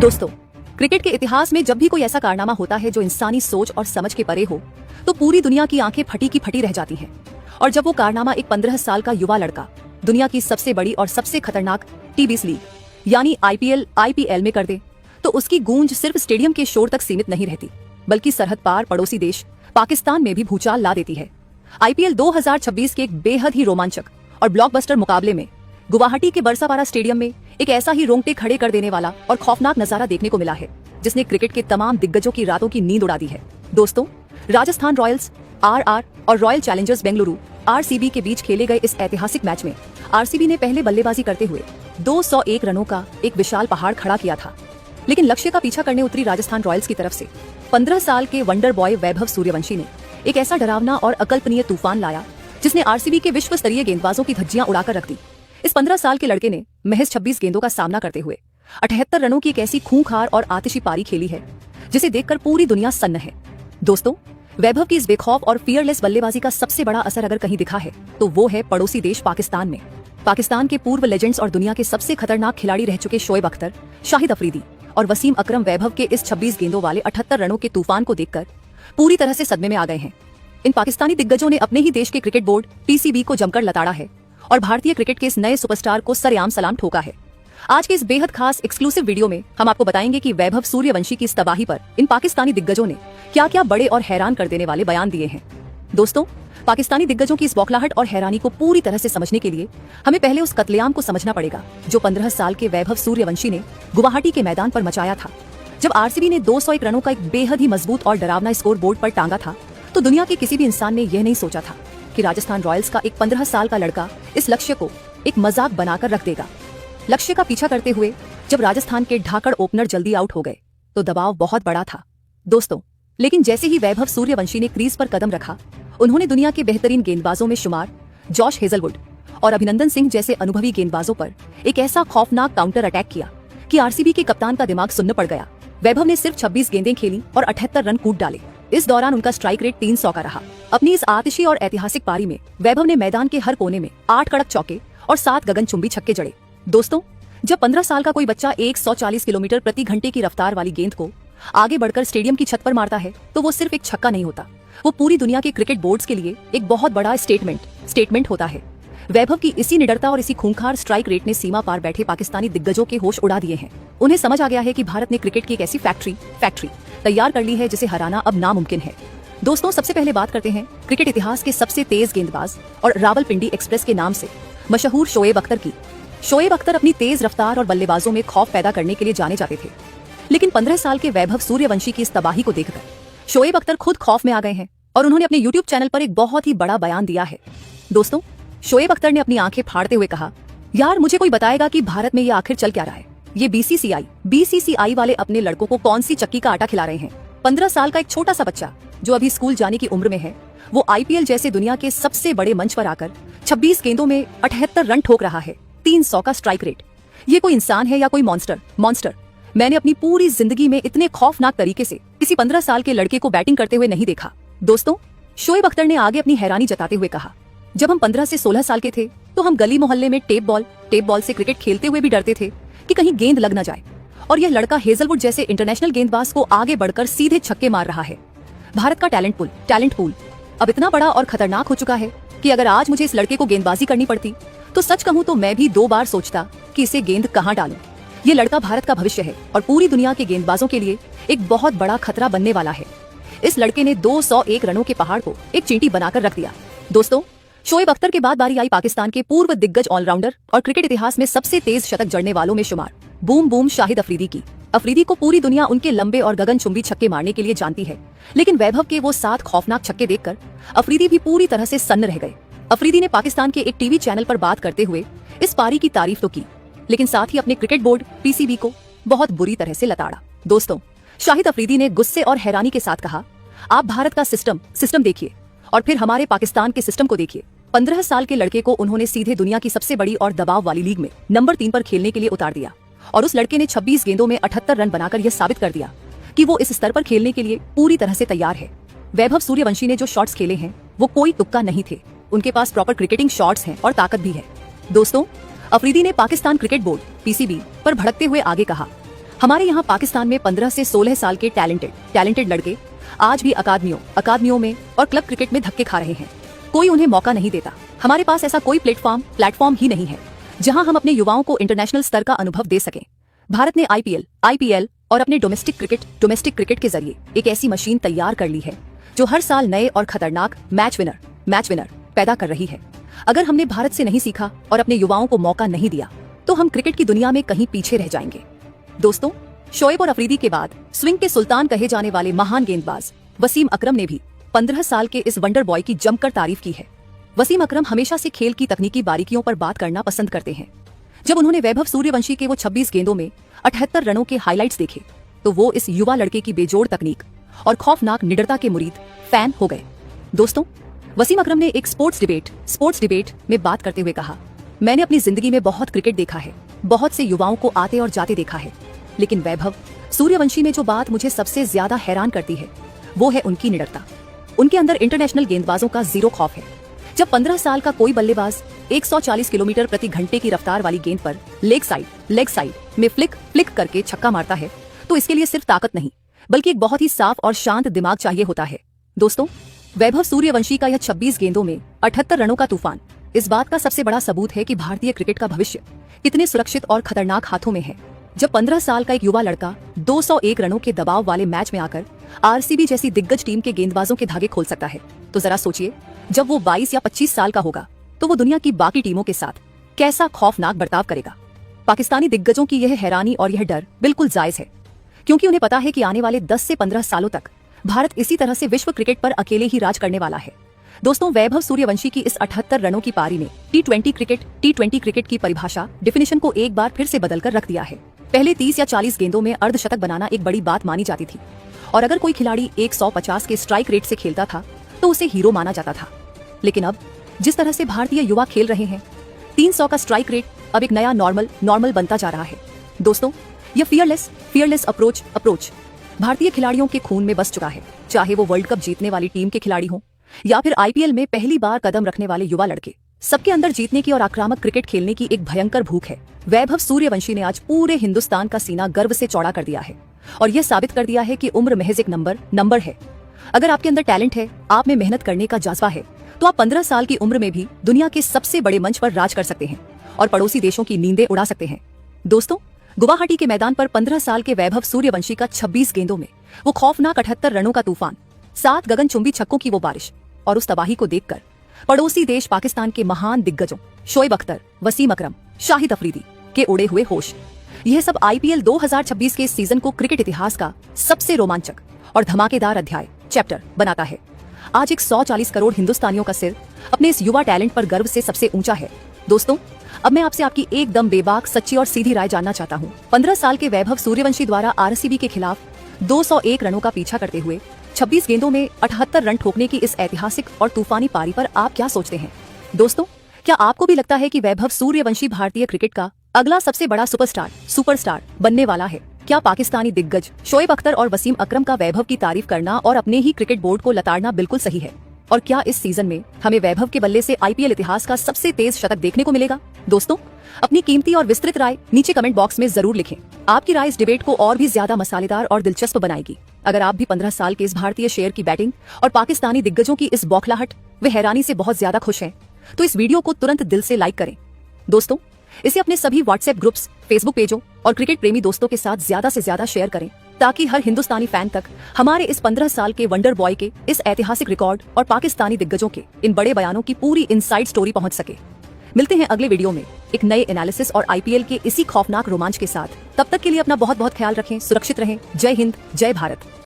दोस्तों, क्रिकेट के इतिहास में जब भी कोई ऐसा कारनामा होता है जो इंसानी सोच और समझ के परे हो, तो पूरी दुनिया की आंखें फटी की फटी रह जाती हैं। और जब वो कारनामा एक 15 साल का युवा लड़का दुनिया की सबसे बड़ी और सबसे खतरनाक टी20 लीग यानी आईपीएल में कर दे, तो उसकी गूंज सिर्फ स्टेडियम के शोर तक सीमित नहीं रहती, बल्कि सरहद पार पड़ोसी देश पाकिस्तान में भी भूचाल ला देती है। आईपीएल 2026 के एक बेहद ही रोमांचक और ब्लॉकबस्टर मुकाबले में गुवाहाटी के बरसापारा स्टेडियम में एक ऐसा ही रोंगटे खड़े कर देने वाला और खौफनाक नजारा देखने को मिला है, जिसने क्रिकेट के तमाम दिग्गजों की रातों की नींद उड़ा दी है। दोस्तों, राजस्थान रॉयल्स आरआर और रॉयल चैलेंजर्स बेंगलुरु आरसीबी के बीच खेले गए इस ऐतिहासिक मैच में आरसीबी ने पहले बल्लेबाजी करते हुए 201 रनों का एक विशाल पहाड़ खड़ा किया था। लेकिन लक्ष्य का पीछा करने उतरी राजस्थान रॉयल्स की तरफ से 15 साल के वंडर बॉय वैभव सूर्यवंशी ने एक ऐसा डरावना और अकल्पनीय तूफान लाया, जिसने आरसीबी के विश्व स्तरीय गेंदबाजों की धज्जियां उड़ाकर रख दी। इस 15 साल के लड़के ने महज 26 गेंदों का सामना करते हुए 78 रनों की एक ऐसी खूंखार और आतिशी पारी खेली है, जिसे देखकर पूरी दुनिया सन्न है। दोस्तों, वैभव की इस बेखौफ और फियरलेस बल्लेबाजी का सबसे बड़ा असर अगर कहीं दिखा है, तो वो है पड़ोसी देश पाकिस्तान में। पाकिस्तान के पूर्व लेजेंड्स और दुनिया के सबसे खतरनाक खिलाड़ी रह चुके शोएब अख्तर, शाहिद अफरीदी और वसीम अकरम वैभव के इस 26 गेंदों वाले 78 रनों के तूफान को देखकर पूरी तरह से सदमे में आ गए हैं। इन पाकिस्तानी दिग्गजों ने अपने ही देश के क्रिकेट बोर्ड पीसीबी को जमकर लताड़ा है और भारतीय क्रिकेट के इस नए सुपरस्टार को सरेआम सलाम ठोका है। आज के इस बेहद खास एक्सक्लूसिव वीडियो में हम आपको बताएंगे कि वैभव सूर्यवंशी की इस तबाही पर इन पाकिस्तानी दिग्गजों ने क्या-क्या बड़े और हैरान कर देने वाले बयान दिए हैं। दोस्तों, पाकिस्तानी दिग्गजों की इस बौखलाहट और हैरानी को पूरी तरह से समझने के लिए हमें पहले उस कत्लेआम को समझना पड़ेगा जो 15 साल के वैभव सूर्यवंशी ने गुवाहाटी के मैदान पर मचाया था। जब आरसीबी ने 201 रनों का एक बेहद ही मजबूत और डरावना स्कोर बोर्ड पर टांगा था, तो दुनिया के किसी भी इंसान ने यह नहीं सोचा था कि राजस्थान रॉयल्स का एक 15 साल का लड़का इस लक्ष्य को एक मजाक बनाकर रख देगा। लक्ष्य का पीछा करते हुए जब राजस्थान के ढाकड़ ओपनर जल्दी आउट हो गए, तो दबाव बहुत बड़ा था दोस्तों। लेकिन जैसे ही वैभव सूर्यवंशी ने क्रीज पर कदम रखा, उन्होंने दुनिया के बेहतरीन गेंदबाजों में शुमार जॉश हेजलवुड और अभिनंदन सिंह जैसे अनुभवी गेंदबाजों पर एक ऐसा खौफनाक काउंटर अटैक किया कि आरसीबी के कप्तान का दिमाग सुन्न पड़ गया। वैभव ने सिर्फ 26 गेंदें खेली और 78 रन कूद डाले। इस दौरान उनका स्ट्राइक रेट 300 का रहा। अपनी इस आतिशी और ऐतिहासिक पारी में वैभव ने मैदान के हर कोने में 8 कड़क चौके और 7 गगनचुंबी छक्के जड़े। दोस्तों, जब 15 साल का कोई बच्चा 140 किलोमीटर प्रति घंटे की रफ्तार वाली गेंद को आगे बढ़कर स्टेडियम की छत पर मारता है, तो वो सिर्फ एक छक्का नहीं होता, वो पूरी दुनिया के क्रिकेट बोर्ड्स के लिए एक बहुत बड़ा स्टेटमेंट होता है। वैभव की इसी निडरता और इसी खूंखार स्ट्राइक रेट ने सीमा पार बैठे पाकिस्तानी दिग्गजों के होश उड़ा दिए हैं। उन्हें समझ आ गया है कि भारत ने क्रिकेट की एक ऐसी फैक्ट्री तैयार कर ली है जिसे हराना अब नामुमकिन है। दोस्तों, सबसे पहले बात करते हैं क्रिकेट इतिहास के सबसे तेज गेंदबाज और रावलपिंडी एक्सप्रेस के नाम से मशहूर शोएब अख्तर की। शोएब अख्तर अपनी तेज रफ्तार और बल्लेबाजों में खौफ पैदा करने के लिए जाने जाते थे। लेकिन 15 साल के वैभव सूर्यवंशी की इस तबाही को देखकर शोएब अख्तर खुद खौफ में आ गए हैं और उन्होंने अपने यूट्यूब चैनल पर एक बहुत ही बड़ा बयान दिया है। दोस्तों, शोएब अख्तर ने अपनी आंखें फाड़ते हुए कहा, यार मुझे कोई बताएगा कि भारत में ये आखिर चल क्या रहा है। ये बीसीसीआई वाले अपने लड़कों को कौन सी चक्की का आटा खिला रहे हैं। 15 साल का एक छोटा सा बच्चा जो अभी स्कूल जाने की उम्र में है, वो आईपीएल जैसे दुनिया के सबसे बड़े मंच पर आकर 26 गेंदों में 78 रन ठोक रहा है, 300 का स्ट्राइक रेट। ये कोई इंसान है या कोई मॉन्स्टर? मैंने अपनी पूरी जिंदगी में इतने खौफनाक तरीके से किसी 15 साल के लड़के को बैटिंग करते हुए नहीं देखा। दोस्तों, शोएब अख्तर ने आगे अपनी हैरानी जताते हुए कहा, जब हम 15 से 16 साल के थे तो हम गली मोहल्ले में टेप बॉल से क्रिकेट खेलते हुए भी डरते थे कि कहीं गेंद लग न जाए, और यह लड़का हेजलवुड जैसे इंटरनेशनल गेंदबाज को आगे बढ़कर सीधे छक्के मार रहा है। भारत का टैलेंट पूल अब इतना बड़ा और खतरनाक हो चुका है कि अगर आज मुझे इस लड़के को गेंदबाजी करनी पड़ती, तो सच कहूं तो मैं भी 2 बार सोचता कि इसे गेंद कहां डालूं। ये लड़का भारत का भविष्य है और पूरी दुनिया के गेंदबाजों के लिए एक बहुत बड़ा खतरा बनने वाला है। इस लड़के ने 201 रनों के पहाड़ को एक चींटी बनाकर रख दिया। दोस्तों, शोएब अख्तर के बाद बारी आई पाकिस्तान के पूर्व दिग्गज ऑलराउंडर और क्रिकेट इतिहास में सबसे तेज शतक जड़ने वालों में शुमार बूम शाहिद अफरीदी की। अफरीदी को पूरी दुनिया उनके लंबे और गगनचुंबी छक्के मारने के लिए जानती है, लेकिन वैभव के वो 7 खौफनाक छक्के देखकर अफरीदी भी पूरी तरह से सन्न रह गए। अफरीदी ने पाकिस्तान के एक टीवी चैनल पर बात करते हुए इस पारी की तारीफ तो की, लेकिन साथ ही अपने क्रिकेट बोर्ड पीसीबी को बहुत बुरी तरह से लताड़ा। दोस्तों, शाहिद अफरीदी ने गुस्से और हैरानी के साथ कहा, आप भारत का सिस्टम देखिए और फिर हमारे पाकिस्तान के सिस्टम को देखिए। 15 साल के लड़के को उन्होंने सीधे दुनिया की सबसे बड़ी और दबाव वाली लीग में नंबर 3 पर खेलने के लिए उतार दिया, और उस लड़के ने 26 गेंदों में 78 रन बनाकर यह साबित कर दिया कि वो इस स्तर पर खेलने के लिए पूरी तरह से तैयार है। वैभव सूर्यवंशी ने जो शॉट्स खेले हैं वो कोई तुक्का नहीं थे, उनके पास प्रॉपर क्रिकेटिंग शॉट्स हैं और ताकत भी है। दोस्तों, अफरीदी ने पाकिस्तान क्रिकेट बोर्ड पीसीबी पर भड़कते हुए आगे कहा, हमारे यहाँ पाकिस्तान में 15 से 16 साल के टैलेंटेड लड़के आज भी अकादमियों में और क्लब क्रिकेट में धक्के खा रहे हैं। कोई उन्हें मौका नहीं देता। हमारे पास ऐसा कोई प्लेटफॉर्म ही नहीं है जहां हम अपने युवाओं को इंटरनेशनल स्तर का अनुभव दे सकें। भारत ने आईपीएल और अपने डोमेस्टिक क्रिकेट के जरिए एक ऐसी मशीन तैयार कर ली है जो हर साल नए और खतरनाक मैच विनर पैदा कर रही है। अगर हमने भारत से नहीं सीखा और अपने युवाओं को मौका नहीं दिया तो हम क्रिकेट की दुनिया में कहीं पीछे रह जाएंगे। दोस्तों, शोएब और अफरीदी के बाद स्विंग के सुल्तान कहे जाने वाले महान गेंदबाज वसीम अकरम ने भी 15 साल के इस वंडर बॉय की जमकर तारीफ की है। वसीम अकरम हमेशा से खेल की तकनीकी बारीकियों पर बात करना पसंद करते हैं। जब उन्होंने वैभव सूर्यवंशी के वो 26 गेंदों में 78 रनों के हाइलाइट्स देखे तो वो इस युवा लड़के की बेजोड़ तकनीक और खौफनाक निडरता के मुरीद फैन हो गए। दोस्तों, वसीम अकरम ने एक स्पोर्ट्स डिबेट में बात करते हुए कहा, मैंने अपनी जिंदगी में बहुत क्रिकेट देखा है, बहुत से युवाओं को आते और जाते देखा है, लेकिन वैभव सूर्यवंशी में जो बात मुझे सबसे ज्यादा हैरान करती है वो है उनकी निडरता। उनके अंदर इंटरनेशनल गेंदबाजों का जीरो खौफ है। जब 15 साल का कोई बल्लेबाज 140 किलोमीटर प्रति घंटे की रफ्तार वाली गेंद पर लेग साइड में फ्लिक करके छक्का मारता है तो इसके लिए सिर्फ ताकत नहीं बल्कि एक बहुत ही साफ और शांत दिमाग चाहिए होता है। दोस्तों, वैभव सूर्यवंशी का यह 26 गेंदों में 78 रनों का तूफान इस बात का सबसे बड़ा सबूत है कि भारतीय क्रिकेट का भविष्य कितने सुरक्षित और खतरनाक हाथों में है। जब 15 साल का एक युवा लड़का 201 रनों के दबाव वाले मैच में आकर आरसीबी जैसी दिग्गज टीम के गेंदबाजों के धागे खोल सकता है तो जरा सोचिए जब वो 22 या 25 साल का होगा तो वो दुनिया की बाकी टीमों के साथ कैसा खौफनाक बर्ताव करेगा। पाकिस्तानी दिग्गजों की यह हैरानी और यह डर बिल्कुल जायज है, क्योंकि उन्हें पता है कि आने वाले 10 से 15 सालों तक भारत इसी तरह से विश्व क्रिकेट पर अकेले ही राज करने वाला है। दोस्तों, वैभव सूर्यवंशी की इस 78 रनों की पारी ने टी20 क्रिकेट की परिभाषा डिफिनेशन को एक बार फिर से बदलकर रख दिया है। पहले 30 या 40 गेंदों में अर्धशतक बनाना एक बड़ी बात मानी जाती थी और अगर कोई खिलाड़ी 150 के स्ट्राइक रेट से खेलता था तो उसे हीरो माना जाता था। लेकिन अब जिस तरह से भारतीय युवा खेल रहे हैं, 300 का स्ट्राइक रेट अब एक नया नॉर्मल बनता जा रहा है। दोस्तों, यह फियरलेस अप्रोच भारतीय खिलाड़ियों के खून में बस चुका है। चाहे वो वर्ल्ड कप जीतने वाली टीम के खिलाड़ी हों या फिर आईपीएल में पहली बार कदम रखने वाले युवा लड़के, सबके अंदर जीतने की और आक्रामक क्रिकेट खेलने की एक भयंकर भूख है। वैभव सूर्यवंशी ने आज पूरे हिंदुस्तान का सीना गर्व से चौड़ा कर दिया है और यह साबित कर दिया है कि उम्र महज एक नंबर है। अगर आपके अंदर टैलेंट है, आप में मेहनत करने का जज्बा है, तो आप 15 साल की उम्र में भी दुनिया के सबसे बड़े मंच पर राज कर सकते हैं और पड़ोसी देशों की नींदें उड़ा सकते हैं। दोस्तों, गुवाहाटी के मैदान पर 15 साल के वैभव सूर्यवंशी का 26 गेंदों में वो खौफनाक 78 रनों का तूफान, 7 गगनचुंबी छक्कों की वो बारिश और उस तबाही को देखकर पड़ोसी देश पाकिस्तान के महान दिग्गजों शोएब अख्तर, वसीम अकरम, शाहिद अफरीदी के उड़े हुए होश, यह सब आईपीएल 2026 के इस सीजन को क्रिकेट इतिहास का सबसे रोमांचक और धमाकेदार अध्याय चैप्टर बनाता है। आज 140 करोड़ हिंदुस्तानियों का सिर अपने इस युवा टैलेंट पर गर्व से सबसे ऊंचा है। दोस्तों, अब मैं आपसे आपकी एकदम बेबाक, सच्ची और सीधी राय जानना चाहता हूँ। 15 साल के वैभव सूर्यवंशी द्वारा आरसीबी के खिलाफ 201 रनों का पीछा करते हुए 26 गेंदों में 78 रन ठोकने की इस ऐतिहासिक और तूफानी पारी पर आप क्या सोचते हैं? दोस्तों, क्या आपको भी लगता है कि वैभव सूर्यवंशी भारतीय क्रिकेट का अगला सबसे बड़ा सुपरस्टार बनने वाला है? क्या पाकिस्तानी दिग्गज शोएब अख्तर और वसीम अकरम का वैभव की तारीफ करना और अपने ही क्रिकेट बोर्ड को लताड़ना बिल्कुल सही है? और क्या इस सीजन में हमें वैभव के बल्ले से आईपीएल इतिहास का सबसे तेज शतक देखने को मिलेगा? दोस्तों, अपनी कीमती और विस्तृत राय नीचे कमेंट बॉक्स में जरूर लिखें। आपकी राय इस डिबेट को और भी ज्यादा मसालेदार और दिलचस्प बनाएगी। अगर आप भी 15 साल के इस भारतीय शेर की बैटिंग और पाकिस्तानी दिग्गजों की इस बौखलाहट व हैरानी से बहुत ज्यादा खुश हैं, तो इस वीडियो को तुरंत दिल से लाइक करें। दोस्तों, इसे अपने सभी व्हाट्सएप ग्रुप्स, फेसबुक पेजों और क्रिकेट प्रेमी दोस्तों के साथ ज्यादा से ज्यादा शेयर करें ताकि हर हिंदुस्तानी फैन तक हमारे इस 15 साल के वंडर बॉय के इस ऐतिहासिक रिकॉर्ड और पाकिस्तानी दिग्गजों के इन बड़े बयानों की पूरी इनसाइड स्टोरी पहुंच सके। मिलते हैं अगले वीडियो में एक नए एनालिसिस और आईपीएल के इसी खौफनाक रोमांच के साथ। तब तक के लिए अपना बहुत बहुत ख्याल रखें, सुरक्षित रहें। जय हिंद, जय भारत।